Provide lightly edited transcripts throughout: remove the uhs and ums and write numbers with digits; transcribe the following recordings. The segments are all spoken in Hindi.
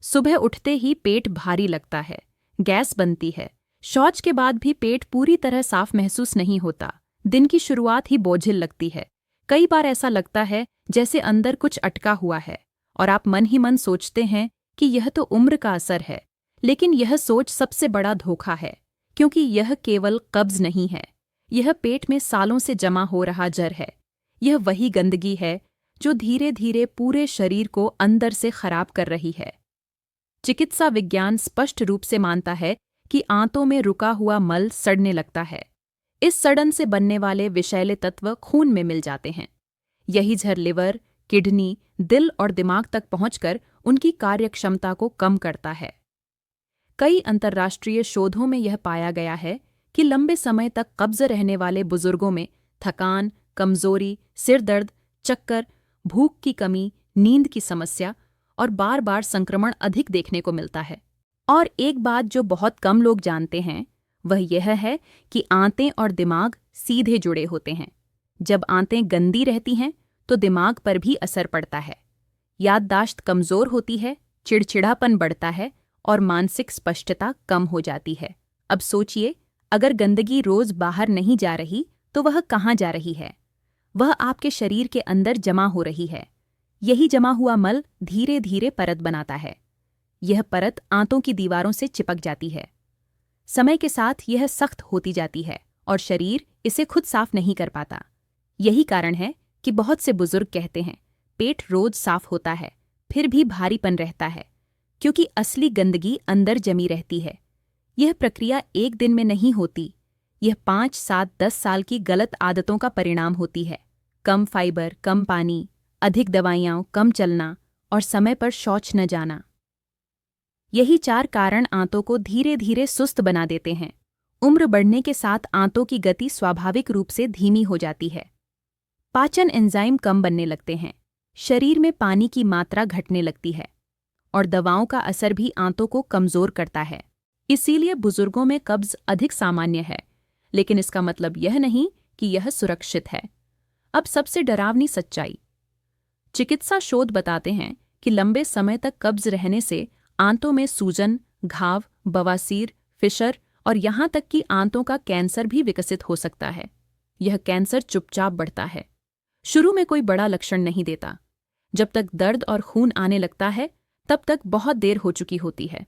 सुबह उठते ही पेट भारी लगता है, गैस बनती है। शौच के बाद भी पेट पूरी तरह साफ महसूस नहीं होता। दिन की शुरुआत ही बोझिल लगती है। कई बार ऐसा लगता है जैसे अंदर कुछ अटका हुआ है और आप मन ही मन सोचते हैं कि यह तो उम्र का असर है। लेकिन यह सोच सबसे बड़ा धोखा है, क्योंकि यह केवल कब्ज नहीं है। यह पेट में सालों से जमा हो रहा जर है। यह वही गंदगी है जो धीरे धीरे पूरे शरीर को अंदर से खराब कर रही है। चिकित्सा विज्ञान स्पष्ट रूप से मानता है कि आंतों में रुका हुआ मल सड़ने लगता है। इस सड़न से बनने वाले विषैले तत्व खून में मिल जाते हैं। यही जहर लिवर, किडनी, दिल और दिमाग तक पहुंचकर उनकी कार्यक्षमता को कम करता है। कई अंतर्राष्ट्रीय शोधों में यह पाया गया है कि लंबे समय तक कब्ज रहने वाले बुजुर्गों में थकान, कमजोरी, सिर दर्द, चक्कर, भूख की कमी, नींद की समस्या और बार बार संक्रमण अधिक देखने को मिलता है। और एक बात जो बहुत कम लोग जानते हैं वह यह है कि आंतें और दिमाग सीधे जुड़े होते हैं। जब आंतें गंदी रहती हैं तो दिमाग पर भी असर पड़ता है। याददाश्त कमजोर होती है, चिड़चिड़ापन बढ़ता है और मानसिक स्पष्टता कम हो जाती है। अब सोचिए, अगर गंदगी रोज बाहर नहीं जा रही तो वह कहाँ जा रही है? वह आपके शरीर के अंदर जमा हो रही है। यही जमा हुआ मल धीरे धीरे परत बनाता है। यह परत आंतों की दीवारों से चिपक जाती है। समय के साथ यह सख्त होती जाती है और शरीर इसे खुद साफ नहीं कर पाता। यही कारण है कि बहुत से बुजुर्ग कहते हैं, पेट रोज साफ होता है फिर भी भारीपन रहता है, क्योंकि असली गंदगी अंदर जमी रहती है। यह प्रक्रिया एक दिन में नहीं होती। यह 5, 7, 10 साल की गलत आदतों का परिणाम होती है। कम फाइबर, कम पानी, अधिक दवाइयाँ, कम चलना और समय पर शौच न जाना। यही 4 कारण आंतों को धीरे धीरे सुस्त बना देते हैं। उम्र बढ़ने के साथ आंतों की गति स्वाभाविक रूप से धीमी हो जाती है। पाचन एंजाइम कम बनने लगते हैं। शरीर में पानी की मात्रा घटने लगती है और दवाओं का असर भी आंतों को कमजोर करता है। इसीलिए बुजुर्गों में कब्ज अधिक सामान्य है, लेकिन इसका मतलब यह नहीं कि यह सुरक्षित है। अब सबसे डरावनी सच्चाई। चिकित्सा शोध बताते हैं कि लंबे समय तक कब्ज रहने से आंतों में सूजन, घाव, बवासीर, फिशर और यहाँ तक कि आंतों का कैंसर भी विकसित हो सकता है। यह कैंसर चुपचाप बढ़ता है। शुरू में कोई बड़ा लक्षण नहीं देता। जब तक दर्द और खून आने लगता है तब तक बहुत देर हो चुकी होती है।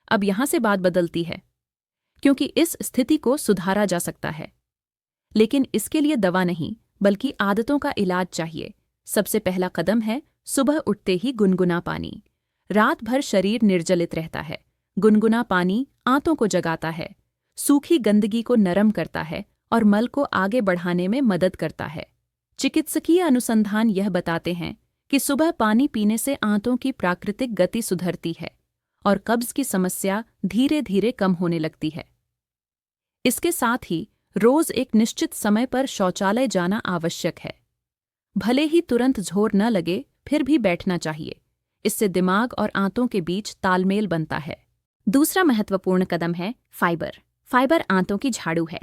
अब यहाँ से बात बदलती है, क्योंकि इस स्थिति को सुधारा जा सकता है। लेकिन इसके लिए दवा नहीं, बल्कि आदतों का इलाज चाहिए। सबसे पहला कदम है सुबह उठते ही गुनगुना पानी। रात भर शरीर निर्जलित रहता है। गुनगुना पानी आंतों को जगाता है, सूखी गंदगी को नरम करता है और मल को आगे बढ़ाने में मदद करता है। चिकित्सकीय अनुसंधान यह बताते हैं कि सुबह पानी पीने से आंतों की प्राकृतिक गति सुधरती है और कब्ज की समस्या धीरे धीरे कम होने लगती है। इसके साथ ही रोज एक निश्चित समय पर शौचालय जाना आवश्यक है। भले ही तुरंत झोर न लगे, फिर भी बैठना चाहिए। इससे दिमाग और आंतों के बीच तालमेल बनता है। दूसरा महत्वपूर्ण कदम है फाइबर। फाइबर आंतों की झाड़ू है।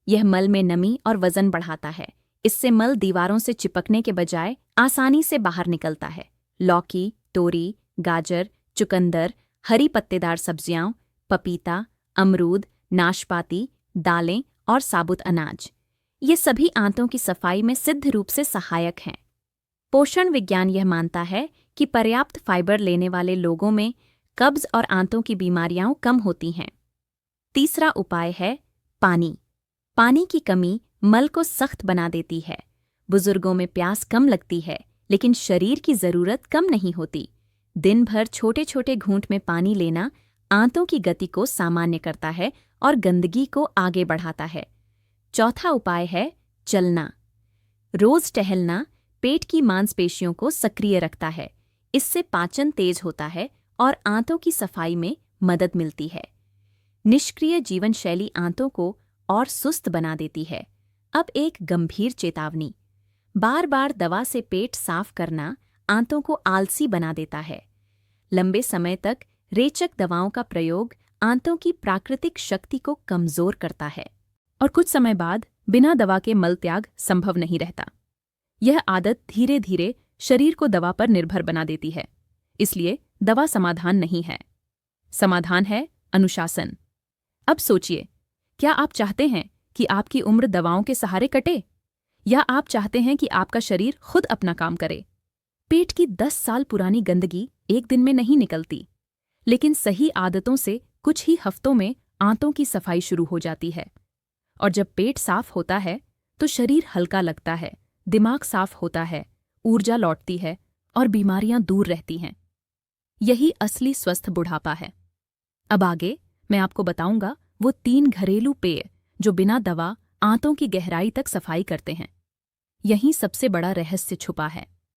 यह मल में नमी और वजन बढ़ाता है। इससे मल दीवारों से चिपकने के बजाय आसानी से बाहर निकलता है। लौकी, तोरी, गाजर, चुकंदर, हरी पत्तेदार सब्जियां, पपीता, अमरूद, नाशपाती, दालें और साबुत अनाज, ये सभी आंतों की सफाई में सिद्ध रूप से सहायक हैं। पोषण विज्ञान यह मानता है कि पर्याप्त फाइबर लेने वाले लोगों में कब्ज और आंतों की बीमारियां कम होती हैं। तीसरा उपाय है पानी। पानी की कमी मल को सख्त बना देती है। बुजुर्गों में प्यास कम लगती है, लेकिन शरीर की जरूरत कम नहीं होती। दिन भर छोटे छोटे घूंट में पानी लेना आंतों की गति को सामान्य करता है और गंदगी को आगे बढ़ाता है। चौथा उपाय है चलना। रोज टहलना पेट की मांसपेशियों को सक्रिय रखता है। इससे पाचन तेज होता है और आंतों की सफाई में मदद मिलती है। निष्क्रिय जीवन शैली आंतों को और सुस्त बना देती है। अब एक गंभीर चेतावनी। बार बार दवा से पेट साफ करना आंतों को आलसी बना देता है। लंबे समय तक रेचक दवाओं का प्रयोग आंतों की प्राकृतिक शक्ति को कमजोर करता है और कुछ समय बाद बिना दवा के मल त्याग संभव नहीं रहता। यह आदत धीरे धीरे शरीर को दवा पर निर्भर बना देती है। इसलिए दवा समाधान नहीं है। समाधान है अनुशासन। अब सोचिए, क्या आप चाहते हैं कि आपकी उम्र दवाओं के सहारे कटे, या आप चाहते हैं कि आपका शरीर खुद अपना काम करे? पेट की 10 साल पुरानी गंदगी एक दिन में नहीं निकलती, लेकिन सही आदतों से कुछ ही हफ्तों में आंतों की सफाई शुरू हो जाती है। और जब पेट साफ होता है तो शरीर हल्का लगता है, दिमाग साफ होता है, ऊर्जा लौटती है और बीमारियां दूर रहती हैं। यही असली स्वस्थ बुढ़ापा है। अब आगे मैं आपको बताऊंगा वो 3 घरेलू पेय जो बिना दवा आंतों की गहराई तक सफाई करते हैं। यहीं सबसे बड़ा रहस्य छुपा है।